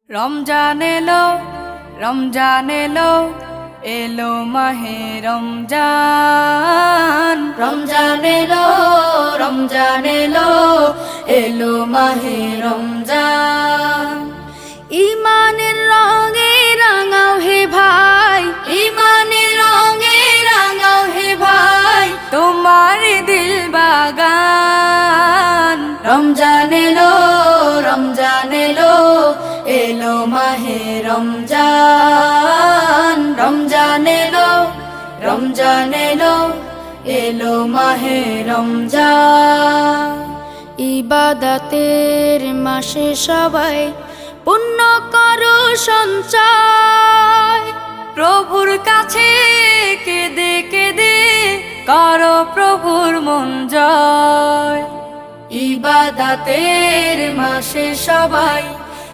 রমজান এলো, রমজান এলো, এলো মাহে রমজান। রমজান এলো, রমজান এলো, এলো মাহে রমজান। ইমানের রঙে রাঙাও হে ভাই, ইমানের রঙে রাঙাও হে ভাই, তোমার দিল বাগান। রমজান এলো, রমজান এলো, এলো মাহে রমজান। রমজান এলো, রমজান এলো, এলো মাহে রমজান। ইবাদতের মাসে সবাই পুণ্য করো সঞ্চয়, প্রভুর কাছে কেঁদে কেঁদে করো প্রভুর মন জয়। ইবাদতের মাসে সবাই